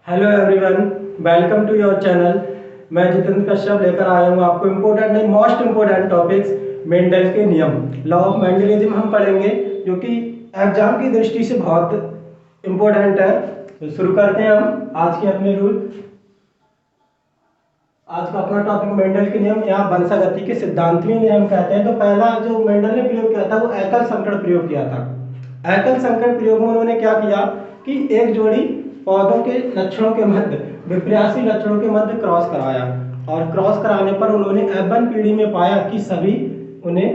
Hello everyone, welcome to your channel. मैं जितेंद्र कश्यप लेकर आया हूँ आपको इम्पोर्टेंट नहीं मोस्ट इम्पोर्टेंट टॉपिक्स मेंडल के नियम, लॉ ऑफ मेंडलिज्म हम पढ़ेंगे जो कि एग्जाम की दृष्टि से बहुत इम्पोर्टेंट है। तो शुरू करते हैं हम आज के अपने रूल। आज का अपना टॉपिक मेंडल के नियम या वंशागति के सिद्धांतवीय नियम कहते हैं। तो पहला जो मेंडल ने प्रयोग किया था वो एकल संकरण प्रयोग किया था। एकल संकरण प्रयोग में उन्होंने क्या किया कि एक जोड़ी पौधों के लक्षणों के मध्य विपरीत लक्षणों के मध्य क्रॉस कराया और क्रॉस कराने पर उन्होंने F1 पीढ़ी में पाया कि सभी उन्हें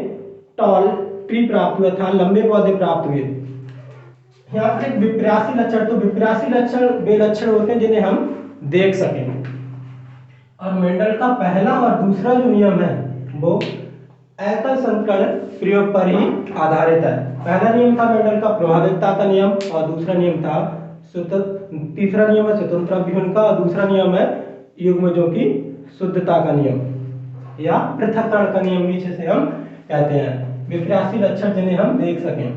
टॉल ट्री प्राप्त हुआ था, लंबे पौधे प्राप्त हुए। यहाँ पर एक विपरीत लक्षण, तो विपरीत लक्षण वे लक्षण होते हैं जिन्हें हम देख सकें। और मेंडल का पहला और दूसरा जो नियम है वो एकल संकरण प्रयोग पर ही आधारित है। पहला नियम था मेंडल का प्रभाविकता का नियम और दूसरा नियम था तीसरा नियम है स्वतंत्र अभिहन का और दूसरा नियम है युग्मजों की शुद्धता का नियम या पृथक्करण का नियम भी जिसे हम कहते हैं। विपरीत लक्षण जिन्हें हम देख सकें,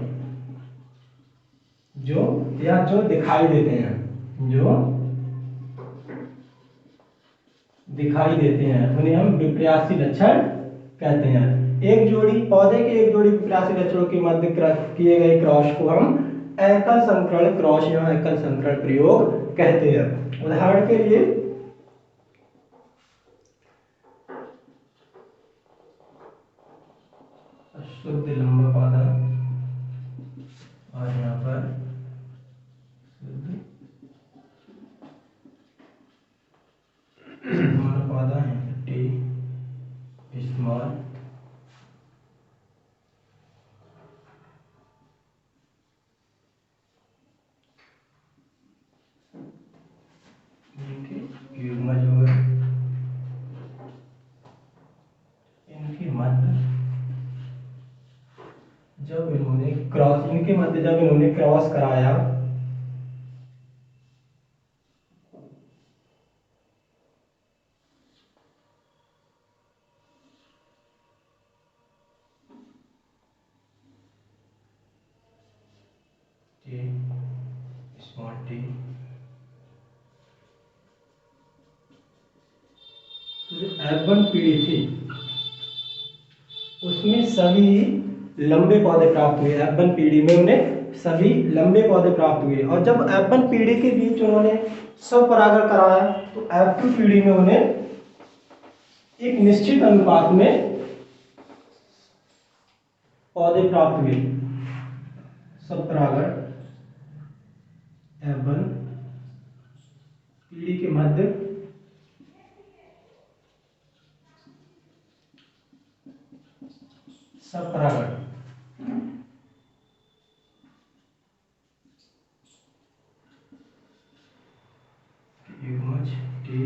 जो दिखाई देते हैं, जो दिखाई देते हैं उन्हें हम विपरीत लक्षण कहते हैं। एक जोड़ी पौधे के एक जोड़ी विपरीत लक्षणों के मध्य किए गए क्रॉस को हम एकल संकरण क्रॉस या एकल संकरण प्रयोग कहते हैं। उदाहरण के लिए शुद्ध लंबा पौधा और यहाँ पर शुद्ध पौधा है टी स्मॉल युग्मज जो है इनके मध्य जब इन्होंने क्रॉस कराया स्मॉल टी F1 पीढ़ी थी उसमें सभी लंबे पौधे प्राप्त हुए। F1 पीढ़ी में उन्हें सभी लंबे पौधे प्राप्त हुए और जब F1 पीढ़ी के बीच उन्होंने स्वपरागण कराया तो F2 पीढ़ी में उन्हें एक निश्चित अनुपात में पौधे प्राप्त हुए। स्वपरागण F1 पीढ़ी के मध्य स्वपरागण युग्मज टी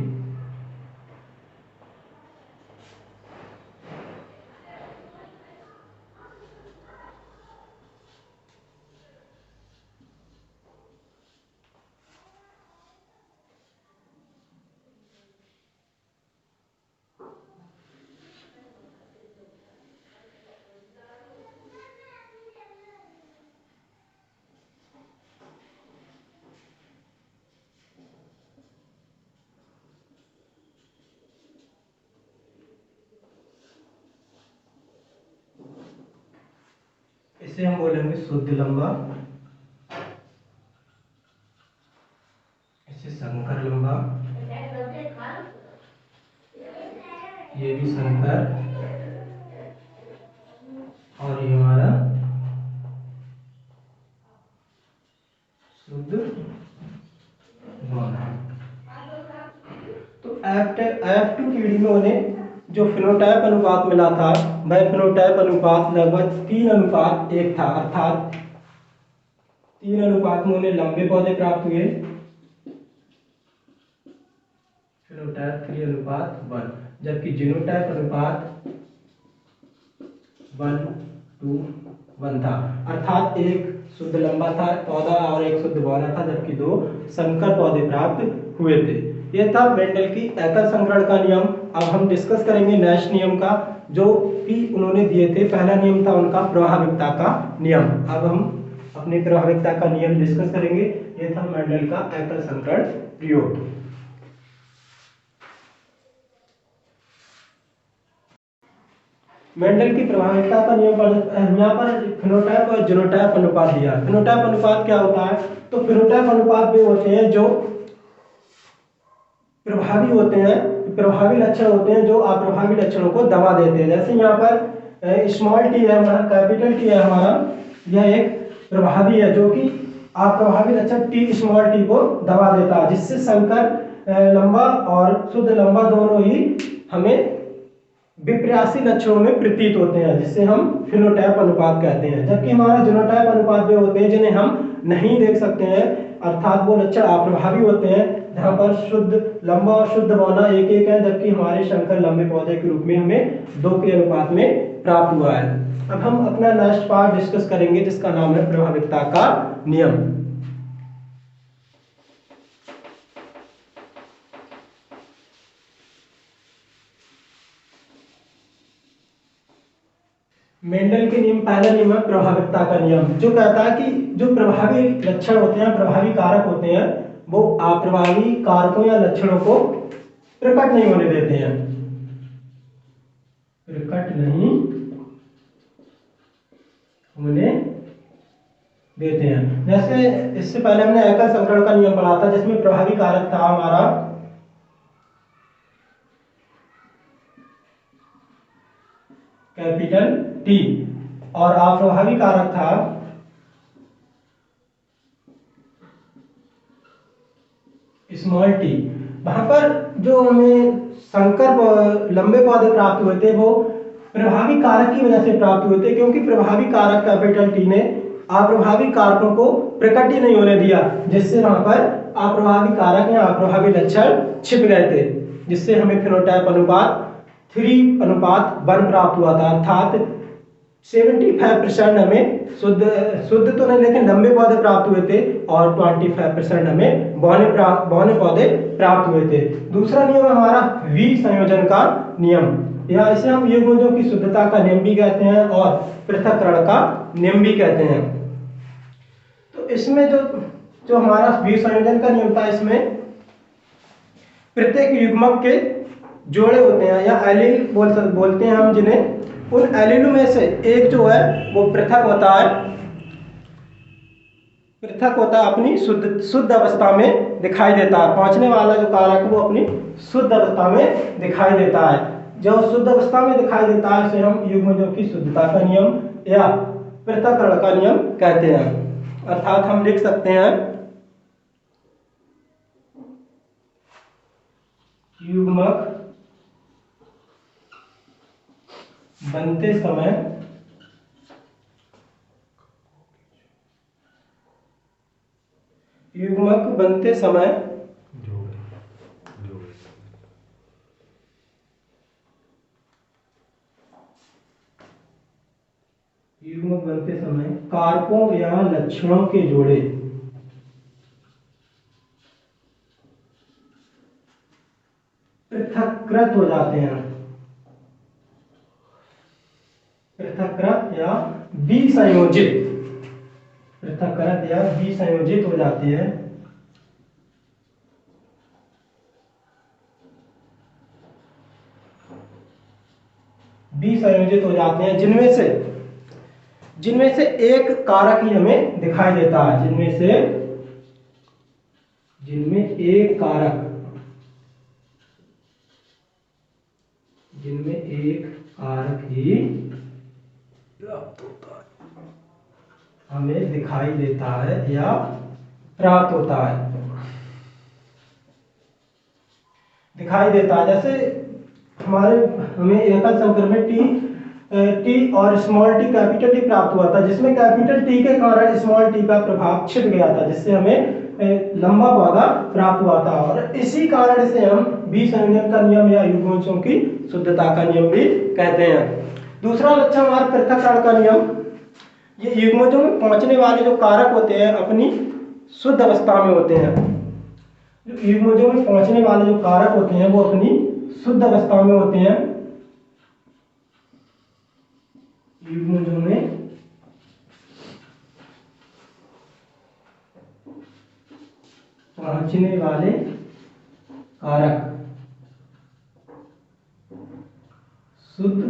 इसे हम बोलेंगे शुद्ध लंबा, इसे संकर लंबा, ये भी संकर और ये हमारा शुद्ध गौण। तो F2 पीढ़ी में उन्हें जो फिनोटाइप अनुपात मिला था वह फिनोटाइप अनुपात लगभग 3:1 था, अर्थात 3 अनुपात में उन्हें लंबे पौधे प्राप्त हुए। फिनोटाइप 3:1, जबकि जीनोटाइप अनुपात 1:1 था, अर्थात एक शुद्ध लंबा था पौधा और एक शुद्ध बौना था, जबकि 2 संकर पौधे प्राप्त हुए थे। यह था मेंडल की एकल संकरण का नियम। अब हम डिस्कस करेंगे नेक्स्ट नियम का जो कि उन्होंने दिए थे। पहला नियम था उनका प्रभाविकता का नियम। अब हम अपने प्रभाविकता का नियम डिस्कस करेंगे। यह था मेंडल का एकल संकरण प्रयोग। मेंडल की प्रभाविता का नियम पर यहाँ पर फिनोटाइप और जीनोटाइप अनुपात दिया। फिनोटाइप अनुपात क्या होता है? तो फिनोटाइप अनुपात वे होते हैं जो प्रभावी होते हैं, प्रभावी लक्षण होते हैं जो अप्रभावी लक्षणों को दबा देते हैं। जैसे यहाँ पर स्मॉल टी है हमारा, कैपिटल टी है हमारा, यह एक प्रभावी है जो कि अप्रभावी लक्षण टी स्मॉल टी को दबा देता है, जिससे संकर लंबा और शुद्ध लंबा दोनों ही हमें विपर्यासी लक्षणों में प्रतीत होते हैं, जिससे हम फिनोटाइप अनुपात कहते हैं। जबकि हमारा जीनोटाइप अनुपात वे होते हैं जिन्हें हम नहीं देख सकते हैं, अर्थात वो लक्षण अप्रभावी होते हैं, जहाँ पर शुद्ध लंबा और शुद्ध बौना एक एक है, जबकि हमारे शंकर लंबे पौधे के रूप में हमें 2 के अनुपात में प्राप्त हुआ है। अब हम अपना नेक्स्ट पार्ट डिस्कस करेंगे जिसका नाम है प्रभाविता का नियम। मेंडल के नियम, पहला नियम है प्रभाविता का नियम, जो कहता है कि जो प्रभावी लक्षण होते हैं, प्रभावी कारक होते हैं, वो अप्रभावी कारकों या लक्षणों को प्रकट नहीं होने देते हैं, प्रकट नहीं होने देते हैं। जैसे इससे पहले हमने एकल संकरण का नियम पढ़ा था, जिसमें प्रभावी कारक था हमारा कैपिटल टी और अप्रभावी कारक था स्मॉल टी। वहां पर जो हमें संकर लंबे पौधे प्राप्त हुए थे वो प्रभावी कारक की वजह से प्राप्त हुए थे, क्योंकि प्रभावी कारक कैपिटल टी ने अप्रभावी कारकों को प्रकट ही नहीं होने दिया, जिससे वहां पर अप्रभावी कारक या अप्रभावी लक्षण छिप गए थे, जिससे हमें फिनोटाइप अनुपात 3:1 प्राप्त हुआ था। अर्थात 75% हमें शुद्ध तो नहीं लेकिन लंबे पौधे प्राप्त हुए थे और 25% हमें बौने पौधे प्राप्त हुए थे। दूसरा नियम हमारा विसंयोजन का नियम, या इसे हम युग्मजों की शुद्धता का नियम भी कहते हैं और पृथक्करण का नियम भी कहते हैं। तो इसमें जो हमारा विसंयोजन का नियम था, इसमें प्रत्येक युग्मक के जोड़े होते हैं या एलील बोलते हैं हम जिन्हें, उन एलीलों में से एक जो है वो पृथक होता है, अपनी शुद्ध अवस्था में दिखाई देता है। पहुंचने वाला जो कारक है वो अपनी शुद्ध अवस्था में दिखाई देता है। जो शुद्ध अवस्था में दिखाई देता है उसे हम युग्मजों की शुद्धता का नियम या पृथक्करण का नियम कहते हैं। अर्थात हम लिख सकते हैं युग्मक बनते समय युग्मक बनते समय कारकों या लक्षणों के जोड़े पृथक्कृत हो जाते हैं, पृथक्कृत या विसंयोजित, पृथक्कृत या विसंयोजित हो जाते हैं, विसंयोजित हो जाते हैं, जिनमें से एक कारक ही हमें दिखाई देता है, जिनमें एक कारक ही प्राप्त होता है, हमें दिखाई देता है या प्राप्त होता है, दिखाई देता है। जैसे हमें एकल संकर में टी और स्मॉल टी कैपिटल टी प्राप्त हुआ था, जिसमें कैपिटल टी के कारण स्मॉल टी का प्रभाव छिप गया था, जिससे हमें लंबा पौधा प्राप्त हुआ था। और इसी कारण से हम विसंयोजन का नियम या युग्मजों की शुद्धता का नियम भी कहते हैं। दूसरा लक्षण हमारा पृथक्करण का नियम, ये युग्मजों में पहुंचने वाले जो कारक होते हैं अपनी शुद्ध अवस्था में होते हैं। जो युग्मजों में पहुंचने वाले जो कारक होते हैं वो अपनी शुद्ध अवस्था में होते हैं, युग्मजों में पहुंचने वाले आरक शुद्ध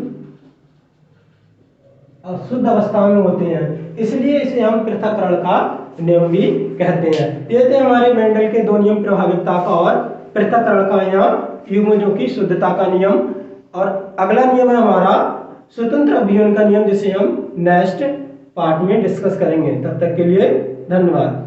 अशुद्ध अवस्था में होते हैं, इसलिए इसे हम पृथक्करण का नियम भी कहते हैं। ये थे हमारे मेंडल के दो नियम, प्रभाविकता का और पृथक्करण का, यहाँ युग्मजों की शुद्धता का नियम। और अगला नियम है हमारा स्वतंत्र अभिवन का नियम, जिसे हम नेक्स्ट पार्ट में डिस्कस करेंगे। तब तक के लिए धन्यवाद।